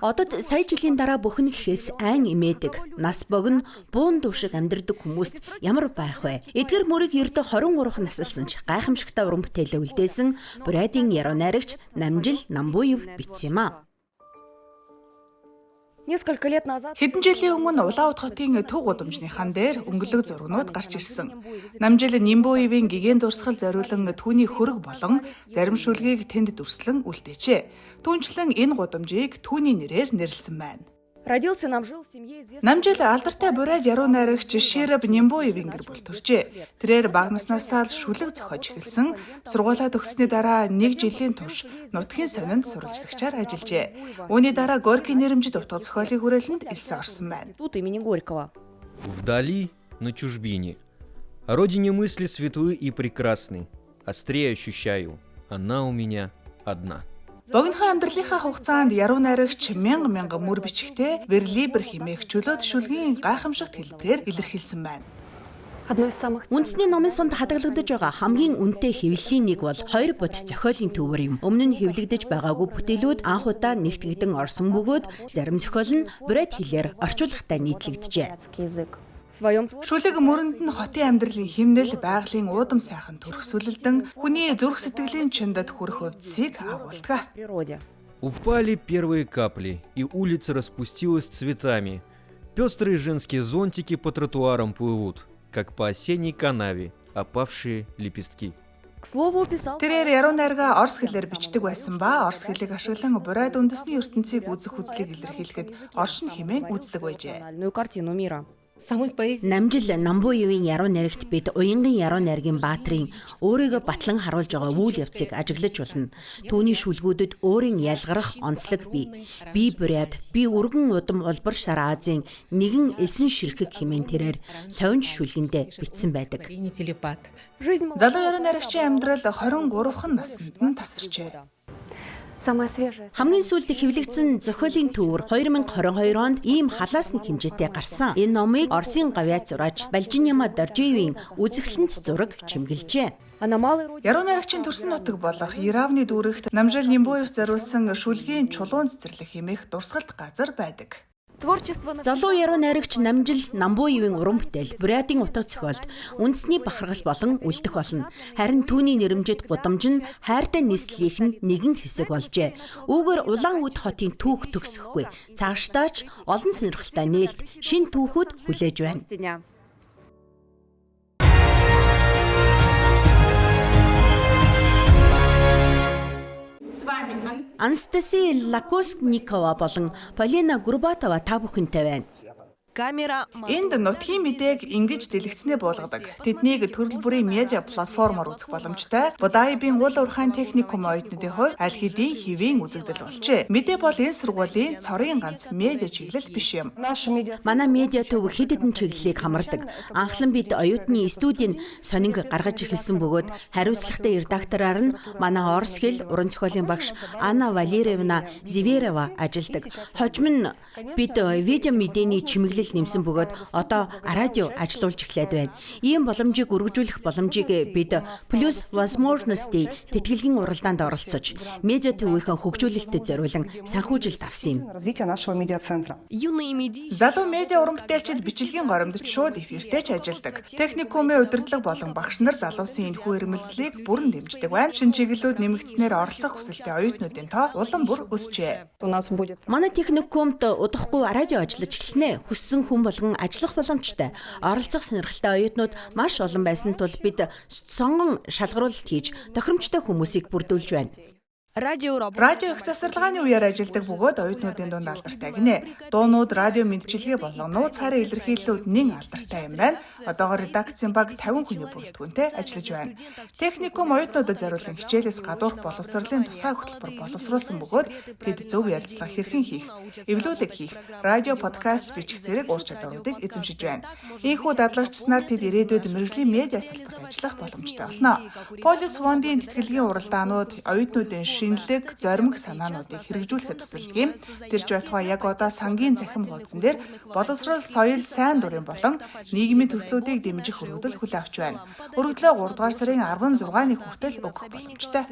Одод сая жилийн дараа бүхэн гэхээс айн имээдэг, нас богино, буун дүүшиг амьдардаг хүмүүст ямар байх вэ? Эдгэр мөрийг ердөө 23 насалсан ч гайхамшигтай уран бүтээлээ үлдээсэн Бурайдын яруу найрагч Намжил Намбуев бичсэн юм а. Хэдэн жилийн өмнө Улаанбаатар хотын төв гудамжныхан дээр өнгөлөг зургнууд гарч ирсэн. Намжил Намбуевийн гигэн дурсгал зориулан түүний хөрөг болон зарим шүлгийг тэнд дүрслэн үлдээжээ. Түүнчлэн энэ гудамжийг түүний нэрээр нэрлсэн байна. Намжил алдартай Бурайд яруу найрагч Шираб Намбуевийн гэр бүл төржээ. Тэрээр бага наснаасаа л шүлэг зохиож эхэлсэн. Сургуулаа төгссөний дараа 1 жилийн турш нутгийн сонинд сурвалжлагчаар ажиллажээ. Үүний дараа Горький нэрэмжит утга зохиолын хүрээлэнд элсэн орсон байна. Вдали, на чужбине. О родине мысли светлы и прекрасны. Острее ощущаю, она у меня одна. Богинохон амьдралынхаа хугацаанд яруу найрагч мянга мөр бичгтээ верлибер хэмээх чөлөөт шүлгийн гайхамшигт хэлбэрээр илэрхийлсэн байна. Үндэсний номын сунд хадгалагдаж байгаа хамгийн үнэтэй хэвлэлийн нэг бол 2 бод зохиолын төвөр юм. Өмнө нь хэвлэгдэж байгаагүй бүтээлүүд анх удаа нэгтгэгдэн орсон бөгөөд зарим зохиол нь Бурайд хэлээр орчуулгатай нийтлэгдэжээ. Шүлэг мөрөнд нь хотын амьдралын хэмнэл, байгалийн уудам сайхан төрөсвөлдөн хүний зүрх сэтгэлийн чиндад хүрэх хувцсыг агуулдаг. Упали первые капли, и улица распустилась цветами. Пестрые женские зонтики по тротуарам плывут, как по осенней канаве опавшие лепестки. Тэрээр яруу найргаа орос хэлээр бичдэг байсан ба орос хэлийг ашиглан Бурайд үндэсний ертөнцийг үзэх үзлийг илэрхийлэхэд оршин хэмээн үздэг байжээ. Намжил Намбуевийн яруу найрагт бид уянган яруу найргийн баатрын өөрийгөө батлан харуулж байгаа үйл явцыг ажиглаж болно. Түүний шүлгүүдэд өөрийн ялгарах онцлог бий. Би Бурайд, би өргөн удам улбар шар Азийн нэгэн элсэн ширхэг хэмээн тэрээр совинж шүлгэндээ бичсэн байдаг. Залуу яруу найрагчийн амьдрал 23хан наснд нь тасарчээ. Хамгийн сүүлд хэвлэгдсэн зохиолын төвөр 2022 онд ийм халаасны хэмжээтэй гарсан. Энэ номыг Оросын гавьяа зураач Балжиняма Доржиевийн үзэсгэлэнт зураг чимгэлжээ. Яруу найрагчийн төрсөн нутаг болох Иравны дүүрэгт Намжил Намбуев зориулсан шүлгийн чулуун цэцэрлэг хэмээх дурсгалт газар байдаг. Залуу яруу найрагч Намжил Намбуевийн уран бүтээл Бурайдын утга зохиолд үндэсний бахархал болон үлдэх болно. Харин түүний нэрэмжит гудамж нь хайртай нийслэлийн нэгэн хэсэг болжээ. Үүгээр Улаанбаатар хотын түүх төгсөхгүй. Цаашдаач олон сонирхолтой нээлт шин түүхүүд хүлээж байна. Анастасия Лакоскникова болон Полина Гурбатова та бүхэнтэй байна. Энд нутгийн мэдээг ингэж дэлгэцнээ буулгадаг. Тэднийг төрөл бүрийн медиа платформоор үзэх боломжтой. Будаибын уул уурхайн техникум оюутнуудын хувьд аль хэдийн хэвийн үзэгдэл болжээ. Мэдээ бол энэ сургуулийн цорын ганц медиа чиглэл биш юм. Манай медиа төв хэд хэдэн чиглэлийг хамардаг. Анхлан бид оюутны студийн сонинг гаргаж эхэлсэн бөгөөд хариуцлагатай редактораар нь манай орос хэл уран зохиолын багш Анна Валерьевна Зиверова ажилладаг. Хожим нь бид видео мэдээний чимэглэл нэмсэн бөгөөд одоо радио ажиллуулж эхлээд байна. Ийм боломжийг өргөжүүлэх боломжийг бид Plus Возможности тэтгэлгийн уралдаанд оролцож, медиа төвийнхөө хөгжүүлэлтэд зориулан санхүүжилт авсан юм. Залуу медиа уран бүтээлчид бичлэгийн горимдож шууд эфиртэй ч ажилладаг. Техникумын удирдлага болон багш нар залуусын энэхүү ирмэлзлийг бүрэн дэмждэг байна. Шинэ чиглэлүүд нэмэгдснээр оролцох хүсэлтэй оюутнуудын тоо улам бүр өсжээ. Манай техникумд удахгүй радио ажиллаж эхэлнэ. Хүссэн хүн болгон ажиллах боломжтой. Оролцох сонирхолтой оюутнууд маш олон байсан тул бид сонгон шалгаруулалт хийж тохиромжтой хүмүүсийг бүрдүүлж байна. Радио их завсарлагын үеэр ажилладаг бөгөөд оюутнуудын дунд алдартай гинэ. Дуунууд радио мэдчилгээ болон нууц хараа илэрхийллүүд нэн алдартай юм байна. Одоогоор редакцийн баг 50 хүний бүрэлдэхүүнтэй ажиллаж байна. Техникум оюутнуудад зориулсан хичээлээс гадуурх боловсролын тусгай хөтөлбөр боловсруулсан бөгөөд тэд зөв ярилцлага хэрхэн хийх, эвлүүлэг хийх, радио подкаст бичих зэрэг ур чадваруудыг эзэмшиж байна. Ийхүү дадлагчснаар тэд ирээдүйд мэргэжлийн медиа салбарт ажиллах боломжтой болно. Полис фондын тэтгэлгийн уралдаанууд оюутнуудын шинэлэг, зоримог санаануудыг хэрэгжүүлэхэд тусалдаг юм. Тэр ч байтугай яг одоо сангийн захин хуудсан дээр боловсрол, соёл, сайн дурын болон нийгмийн төслүүдийг дэмжих өргөдөл хүлээн авч байна. Өргөдлөө 3 дугаар сарын 16-ны хүртэл өгөх боломжтой.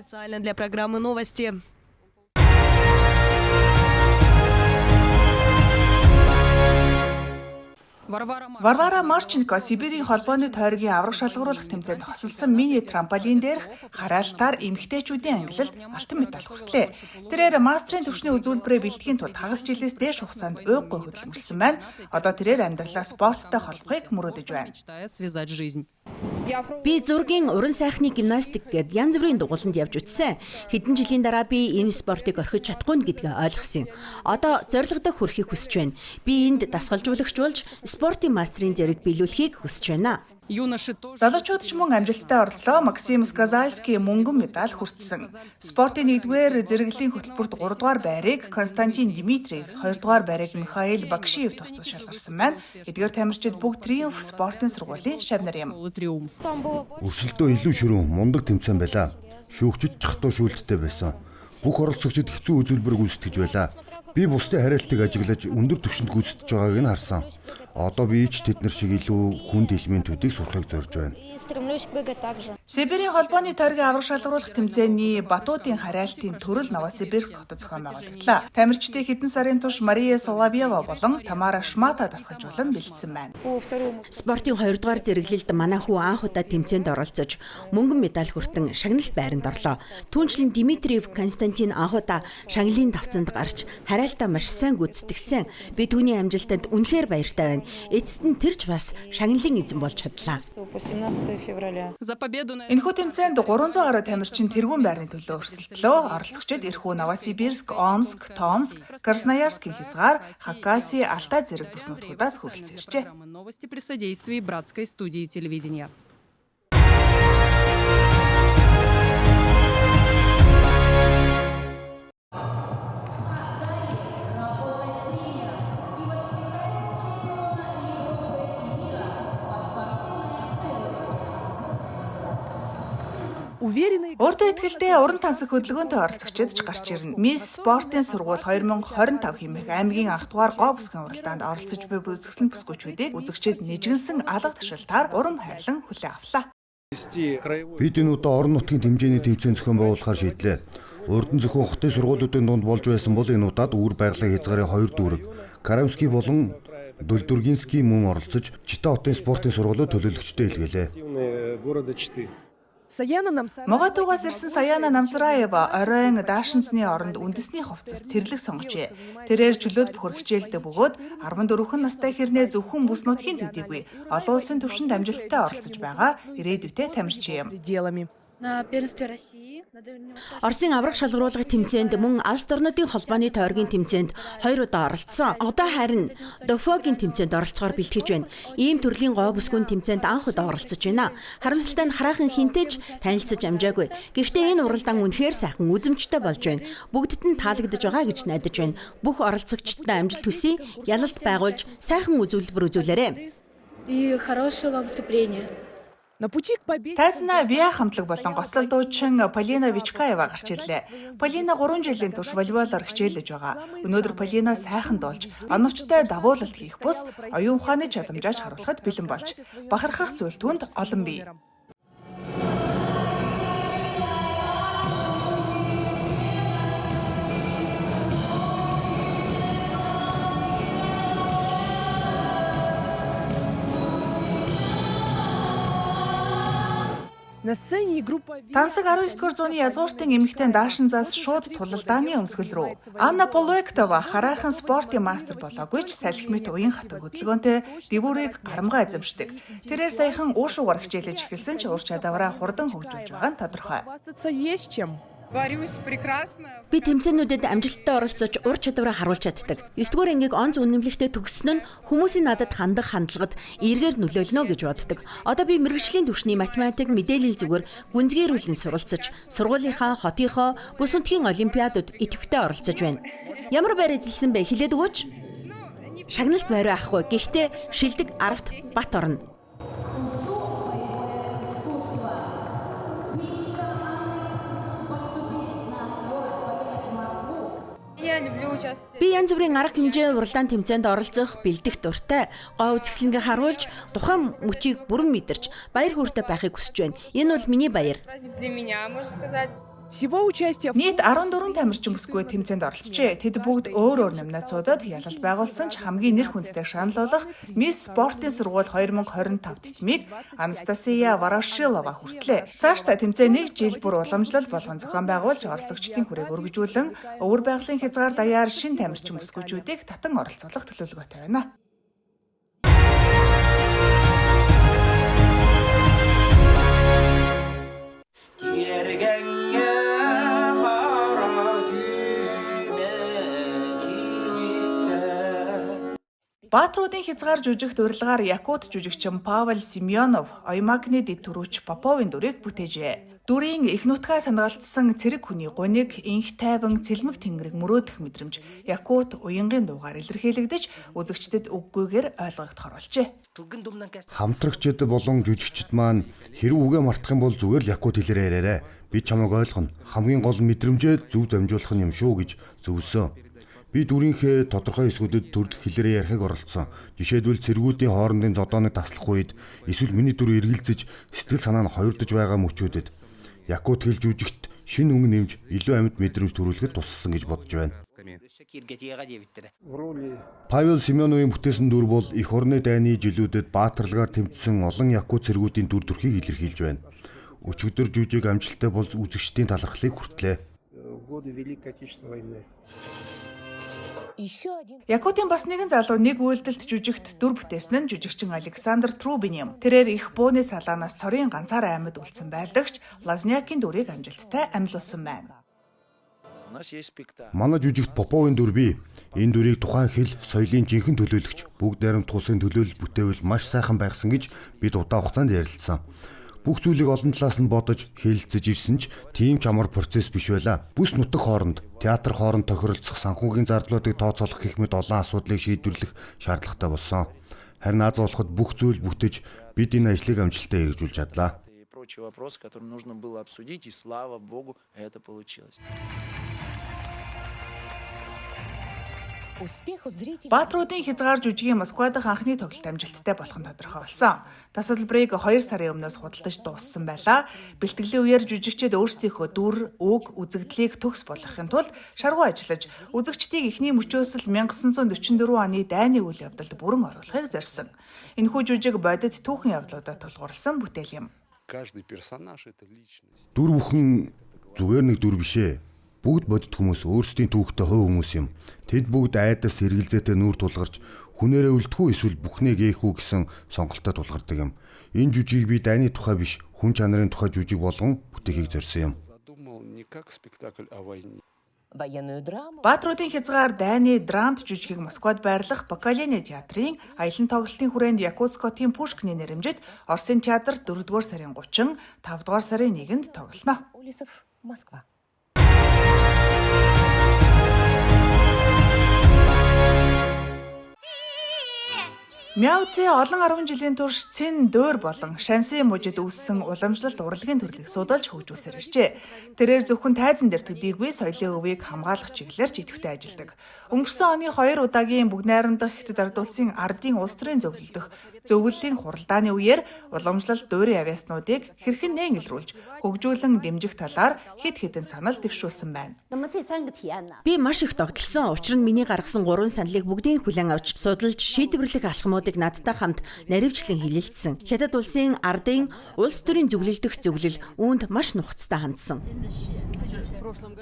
Варвара Марченко Сибирийн холбооны тойргийн авраг шалгаруулах тэмцээнд хосолсон мини трамполин дээрх хараалтаар эмэгтэйчүүдийн ангилалд алтан медаль хүртлээ. Тэрээр мастерын төвчний үзүүлбэрээ бэлтгэхийн тулд хагас жилээс дээш хугацаанд уйггүй хөдөлмөрлсөн байна. Одоо тэрээр амьдралаа спорттой холбохыг мөрөөдөж байна. Би зургийн уран сайхны гимнастик гээд янз бүрийн дугууланд явж үтсэн. Хэдэн жилийн дараа би энэ спортыг орхиж чадахгүй гэдгээ ойлгосон. Одоо зорилгодоо хүрэхийг хүсэж байна. Би энд дасгалжуулагч болж спортын мастерын зэрэг биелүүлэхийг хүсэж байна. Залуучууд ч мөн амжилттай оролцлоо. Максим Сказальский мөнгөн медаль хүртсэн. Спортын 1-р зэрэглэлийн хөтөлбөрт 3-р байрыг Константин Дмитриев, 2-р байрыг Михаил Бакшиев тус шалгарсан байна. Эдгээр тамирчид бүгд Триумф спортын сургуулийн шав нар юм. Өрсөлдөө илүү ширүүн мундаг тэмцээн байлаа. Шүүгчид чахтуу шүүлттэй байсан. Бүх оролцогчид хэцүү үзүүлбэр гүйцэтгэж байлаа. Би бусдын хариалтыг ажиглаж өндөр түвшинд гүйцэтгэж байгааг нь харсан. Одоо би ч тэднэр шиг илүү хүнд элементүүдийг сурахыг зорж байна. Сибирийн холбооны тойргийн авраг шалгаруулах тэмцээний батуудын хараалтын төрөл Новосибирск хотод зохион байгуулагдлаа. Тамирчдыг хэдэн сарын турш Мария Соловьева болон Тамара Шмата дасгалжуулан бэлдсэн байна. Спортын 2-р зэрэглэлд манай хүү анх удаа тэмцээнд оролцож мөнгөн медаль хүртэн шагналт байранд орлоо. Түүнчлэн Дмитриев Константин анх удаа шагналын давцанд гарч хараалтаа маш сайн гүйцэтгсэн. Би түүний амжилтанд үнэхээр баяртай байна. Эцэст нь тэрч бас шагналын эзэн болж чадлаа. Энэхүү тэмцээнд 300 гаруй тамирчин тэргуун байрны төлөө өрсөлдлөө. Оролцогчид эрхүү Новосибирск, Омск, Томск, Красноярскийн хязгаар, Хакасия, Алтай зэрэг бүс нутгуудаас хүрэлцэн иржээ. Өөртөө ихтэй уран тансаг хөдөлгөөнтэй оролцогчид ч гарч ирнэ. Мисс Спортын сургууль 2025 хэмээх аймгийн анх дугаар гоо бүсгэн уралдаанд оролцож буй үзэсгэлэн бүсгүүчүүдийг үзэгчид нэжгэлсэн алга тушаалтаар урам хайрлан хүлээн авлаа. Бид энэ удаа орон нутгийн хэмжээний тэмцээн зохион байгуулахаар шийдлээ. Урдан зөвхөн хотын сургуулиудын дунд болж байсан бол энэ удаад үүр байгалийн хязгаарын 2 дүүрэг Карамский болон Дульдургинский мөн оролцож Чита хотын спортын сургуулиуд төлөөлөгчдөө илгээлээ. Моготугаас ирсэн Саяна Намсраева оройн даашинзны оронд үндэсний хувцас тэрлэг сонгожээ. Тэрээр чөлөөт бөхөр хичээлдээ бөгөөд 14 настай хэрнээ зөвхөн бүс нутгийн төдийгүй олон улсын түвшинд амжилттай оролцож байгаа ирээдүйтэй тамирчин юм. Оросын авраг шалгаруулгын тэмцээнд мөн Алс орнуудын холбооны тойргийн тэмцээнд 2 удаа оролцсон. Одоо харин Дофогийн тэмцээнд оролцохоор бэлтгэж байна. Ийм төрлийн гоо бүсгүйн тэмцээнд анх удаа оролцож байна. Харамсалтай нь хараахан хинтэж танилцаж амжаагүй. Гэхдээ энэ уралдаан үнэхээр сайхан үзэмжтэй болж байна. Бүгдд нь таалагдж байгаа гэж найдаж байна. Бүх оролцогчдод амжилт хүсье. Ялалт байгуулж сайхан үзүүлбэр үзүүлээрэй. И хорошего выступления. Тайзнаа Виа хамтлаг болон гоцлол дуучин Полина Вичкаева гарч ирлээ. Полина 3 жилийн турш волейболоор хичээлж байгаа. Өнөөдөр Полина сайхан дуулж, оновчтой давуулалт хийх бус оюун ухааны чадамжаач харуулахад бэлэн болж, бахархах зүйл түүнд олон бий. Тансаг 19-р зууны язгууртын эмэгтэй даашинзаас шууд тулалдааны өмсгөл рүү. Анна Полуэктова хараахан спортын мастер болоогүй ч салхимит уян хатаг хөдөлгөөнтэй дэвүүрийг гарамгаа эзэмшдэг. Тэрээр саяхан уушуугаар хичээлж эхэлсэн ч ур чадвараа хурдан хөгжүүлж байгаа нь тодорхой. Би тэмцээнүүдэд амжилттай оролцож ур чадвараа харуулж чаддаг. 9-р ангийг онц үнэмлэхтэй төгссөн нь хүмүүсийн надад хандах хандлагад эргээр нөлөөлнө гэж боддог. Одоо би мэргэжлийн түвшний математик мэдээлэл зүгээр гүнзгийрүүлэн суралцаж, сургуулийнхаа, хотынхоо, бүс нутгийн олимпиадад идэвхтэй оролцож байна. Ямар байр эзэлсэн бэ хэлээд өгөөч. Шагналт байраа ахгүй. Гэхдээ шилдэг 10-т бат орно. Би янз бүрийн арга хэмжээ уралдаан тэмцээнд оролцох бэлдэх дуртай. Гоо үзэсгэлэнгээ харуулж, тухайн мөчийг бүрэн мэдэрч, баяр хөөртэй байхыг хүсэж байна. Энэ бол миний баяр. Нийт 14 тамирчин бүсгүй тэмцээнд оролцжээ. Тэд бүгд өөр номинацуудад ялалт байгуулсан ч хамгийн нэр хүндтэй шанал болох Мисс Спортын сургууль 2025 тэтмийг Анастасия Ворошилова хүртлээ. Цаашдаа тэмцээн 1 жил бүр уламжлал болгон зохион байгуулж оролцогчдын хүрээг өргөжүүлэн өвөр байгалийн хязгаар даяар шин тамирчин бүсгүйчүүдийг татан оролцуулах төлөвлөгөөтэй байна. Баатруудын хязгаар жүжигт урилгаар якут жүжигчин Павел Семенов Оymакны дэд түрүүч Поповын дүрийг бүтээжээ. Дүрийн их нутгаа санаалтсан цэрэг хүний гуниг, инх тайван цэлмэг тэнгэрийг мөрөөдөх мэдрэмж якут уянгийн дуугаар илэрхийлэгдэж үзэгчдэд үггүйгээр ойлгогдох оруулжээ. Хамтрагчид болон жүжигчид маань хэрэг үгээ мартах юм бол зүгээр л якут хэлээр яриарай. Би чамайг ойлгоно. Хамгийн гол мэдрэмжээ зөв дамжуулах юм шүү гэж зөвлөсөн. Би дүрийнхээ тодорхой хэсгүүдэд төрөлх хэлээрээ ярихыг оролцсон. Жишээлбэл цэргүүдийн хоорондын зодооныг таслах үед эсвэл миний дүр эргэлзэж сэтгэл санаа нь хоёрдож байгаа мөчүүдэд якут хэл жүжигт шин өнгө нэмж илүү амьд мэдрэмж төрүүлэхэд туссан гэж бодож байна. Павел Семеновын бүтээсэн дүр бол эх орны дайны жилүүдэд баатарлагаар тэмцсэн олон якут цэргүүдийн дүр төрхийг илэрхийлж байна. Өчигдөр жүжиг амжилттай болж үзэгчдийн талархлыг хүртлээ. Якутын бас нэгэн залуу нэг үйлдэлт жүжигт дүр бүтээсэн нь жүжигчин Александр Трубин юм. Тэрээр их бөөний салаанаас цорын ганцаар аймад үлдсэн байлдагч Лазнякийн дүрийг амжилттай амьлуулсан байна. Манай жүжигт Поповын дүр бий. Энэ дүрийг тухайн хэл, соёлын жинхэнэ төлөөлөгч бүгд найрамд тусын төлөөлөл бүтээвэл маш сайхан байгсан гэж бид удаан хугацаанд ярилцсан. Бүх зүйлийг олон талаас нь бодож хэлэлцэж ирсэн ч тийм ч амар процесс биш байлаа. Бүс нутаг хооронд, театр хооронд тохиролцох санхүүгийн зардлуудыг тооцоолох гэх мэт олон асуудлыг шийдвэрлэх шаардлагатай болсон. Харин аз болоход бүх зүйл бүтэж бид энэ ажлыг амжилттай хэрэгжүүлж чадлаа. Баатруудын хязгаар жүжигийн Москва дахь анхны тоглолт амжилттай болох нь тодорхой болсон. Тасалбарыг 2 сарын өмнөөс худалдаж дууссан байлаа. Бэлтгэлийн үеэр жүжигчид өөрсдийнхөө дүр, үг, үзэгдлийг төгс болгохын тулд шаргуу ажиллаж, үзэгчдийг эхний мөчөөс л 1944 оны дайны үйл явдалд бүрэн оруулахыг зорьсон. Энэхүү жүжиг бодит түүхэн явдлуудад тулгуурласан бүтээл юм. Дүр бүхэн зүгээр нэг дүр бишээ. Бүгд бодит хүмүүс өөрсдийн түүхтэй хувь хүмүүс юм. Тэд бүгд айдас сэргэлзээтэй нүүр тулгарч хүнээрээ үлдэхүү эсвэл бүхнээ гээхүү гэсэн сонголтод тулгардаг юм. Энэ жүжигийг би дайны тухай биш, хүн чанарын тухай жүжиг болгон бүтээхийг зорьсон юм. Баатруудын хязгаар дайны драмт жүжигийг Москвад байрлах Бакалейны театрын аялан тоглолтын хүрээнд Якутскотын Пушкины нэрэмжит Оросын театрт 4-р сарын 30, 5-р сарын 1-нд тоглоно. Мяо Цзэ олон 10 жилийн турш Цин Дөөр болон Шанси мужид үүссэн уламжлалт урлагийн төрлийг судалж хөгжүүлсээр иржээ. Тэрээр зөвхөн тайзан дээр төдийгүй соёлын өвийг хамгаалах чиглэлээр ч идэвхтэй ажилладаг. Өнгөрсөн оны 2 удаагийн бүгд найрамдах Хятад ард улсын ардын улс төрийн зөвлөлийн хуралдааны үеэр уламжлалт дуурин авиаснуудыг хэрхэн нээнгэлрүүлж хөгжүүлэн дэмжих талаар хэд хэдэн санал дэвшүүлсэн байна. Би маш их тогтолсон. Учир нь миний гаргасан 3 саналыг бүгдийг хүлээн авч судалж шийдвэрлэх алхмуудыг надтай хамт наривчлан хилэлцсэн. Хятад улсын ардын улс төрийн зөвлөлдөх зөвлөл үүнд маш нухацтай хандсан.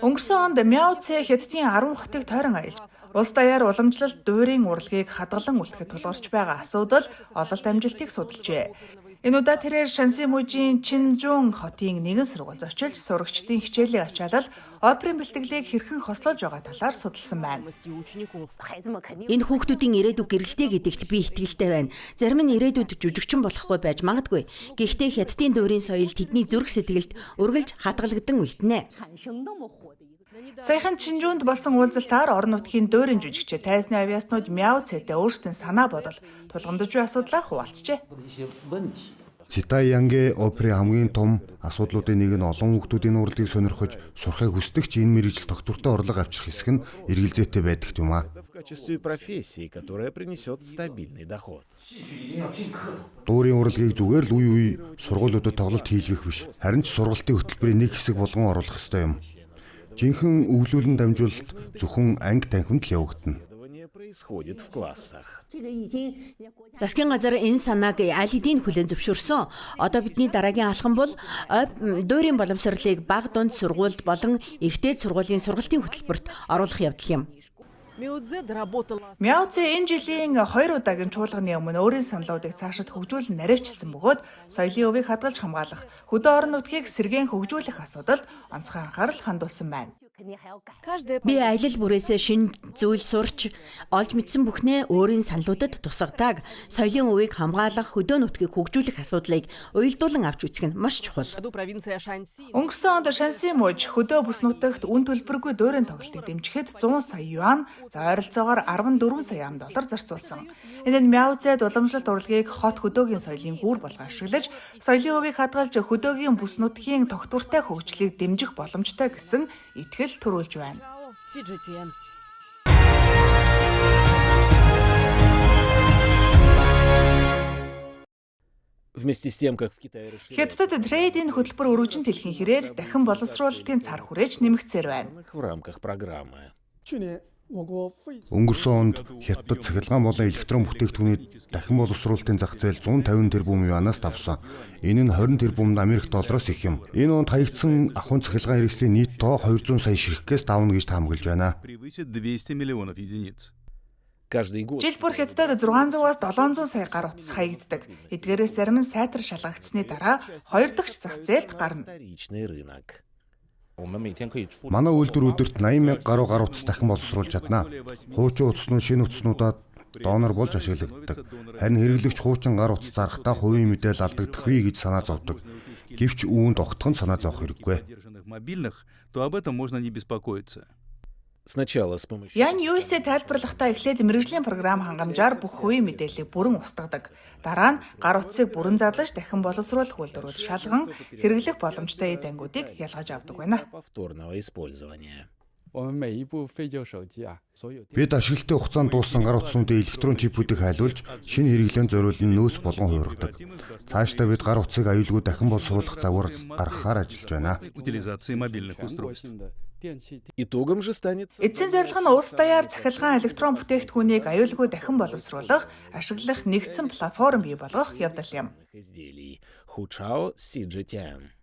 Өнгөрсөн онд Мяо Цзэ Хятадын 10 хотыг тойрон аялж улс даяар уламжлалт дуурин урлагийг хадгалан үлдэхэд тулгарч байгаа асуудал ололт амжилтыг судалжээ. Энэ удаа тэрээр Шанси мужийн Чинжун хотын нэгэн сургууль зочилж сурагчдын хичээлийг ачаалал оперын бэлтгэлийг хэрхэн хослуулж байгаа талаар судалсан байна. Энэ хүүхдүүдийн ирээдүйг гэрэлтэй гэдэгт би итгэлтэй байна. Зарим нь ирээдүйд жүжигчин болохгүй байж магадгүй. Гэхдээ Хятадын дуурин соёл тэдний зүрх сэтгэлд үргэлж хадгалагдсан үлдэнэ. Саяхан Чинжунд болсон уулзалтаар орон нутгийн дуурин жүжигчид тайзны авиаснууд Мяо Цзэтэй өөрсдийн санаа бодол тулгамдж буй асуудлаа хуваалцжээ. Цитаянге оперын хамгийн том асуудлуудын нэг нь олон хүүхдүүдийн урлагийг сонирхож сурахыг хүсдэг ч энэ мэргэжил тогтвортой орлого авчрах хэсэг нь эргэлзээтэй байдаг юм а. В качестве профессии, которая принесет стабильный доход. Дуурийн урлагийг зүгээр л үе үе сургуулиудад тоглолт хийлгэх биш. Харин ч сургалтын хөтөлбөрийн нэг хэсэг болгон оруулах ёстой юм. Жинхэнэ өвлүүлэн дамжуулалт зөвхөн анги танхимд л явагдана. Происходит в классах. Засгийн газар энэ санааг аль хэдийн хүлээн зөвшөөрсөн. Одоо бидний дараагийн алхам бол дуурийн боловсролыг бага дунд сургуульд болон ихтэй сургуулийн сургалтын хөтөлбөрт оруулах явдал юм. Мяо Цзэ энэ жилийн 2 удаагийн чуулганы өмнө өөрийн саналуудыг цаашид хөгжүүлэн наривчилсан бөгөөд соёлын өвийг хадгалж хамгаалах, хөдөө орон нутгийг сэргээн хөгжүүлэх асуудалд онцгой анхаарал хандуулсан байна. Би аялал бүрээсээ шинэ зүйл сурч олж мэдсэн бүхнээ өөрийн саналуудад тусгадаг. Соёлын өвийг хамгаалах, хөдөө нутгийг хөгжүүлэх асуудлыг уялдуулан авч үзэх нь маш чухал. Өнгөрсөн онд Шанси мужи хөдөө бүс нутагт үн төлбөргүй дуурийн тоглолтыг дэмжихэд 100 сая юан, за ойролцоогоор 14 сая $14 зарцуулсан. Энэ нь Мяо Цзэд уламжлалт урлагийг хот хөдөөгийн соёлын гүүр болгон ашиглаж, соёлын өвийг хадгалж хөдөөгийн бүс нутгийн тогтвортой хөгжлийг дэмжих боломжтой гэсэн итгэл төрүүлж байна. Вместе с тем, как в Китае Хятадд трейдинг хөтөлбөр өргөжин дэлхийн хэрээр дахин боловсруулалтын цар хүрээж нэмэгцээр байна. в рамках программы. Өнгөрсөн онд Хятадд цахилгаан болон электрон бүтээгдэхүүний дахин боловсруулалтын зах зээл 150 тэрбум юанаас давсан. Энэ нь 20 тэрбум Америк доллароос их юм. Энэ онд хаягдсан ахуйн цахилгаан хэрэгслийн нийт тоо 200 сая ширхгээс давна гэж таамаглаж байна. Превысит 200 миллионов единиц. Каждый год Жил бүр Хятадд 600-аас 700 сая гар утас хаягддаг. Эдгээрээс зарим нь сайтар шалгагдсны дараа 2 дахь зах зээлд гарна. вторичный рынок. Манай үйлдвэр өдөрт 80 мянга гаруй гар утас дахин боловсруулж чадна. Хуучин утаснууд шинэ утаснуудад донор болж ашиглагддаг. Харин хэрэглэгч хуучин гар утас зарахтаа хувийн мэдээлэл алдагдах вэ гэж санаа зовдөг. Гэвч үүнд огтхон санаа зовох хэрэггүй. Мобильных, то об этом можно не беспокоиться. Сначала с помощью Ян юусээ тайлбарлахдаа эхлээд мэрэгжлийн програм хангамжаар бүх хувийн мэдээллийг бүрэн устгадаг. Дараа нь гар утсыг бүрэн задлаж дахин боловсруулах үйлдвэрүүд шалган хэрэглэх боломжтой эд ангиудыг ялгаж авдаг байна. повторного использования. Бид ашиглалтын хугацаанд дууссан гар утаснуудын электрон чипүүдийг хайлуулж шинэ хэрэглээнд зориулсан нөөц болгон хувиргадаг. Цаашдаа бид гар утсыг аюулгүй дахин боловсруулах загвар гаргахаар ажиллаж байна. Утилизации мобильных устройств. Итогом же станет Эцсийн зорилго нь улс даяар цахилгаан электрон бүтээгдэхүүнийг аюулгүй дахин боловсруулах, ашиглах нэгдсэн платформ бий болгох явдал юм. изделий. Хучао Сиджитян.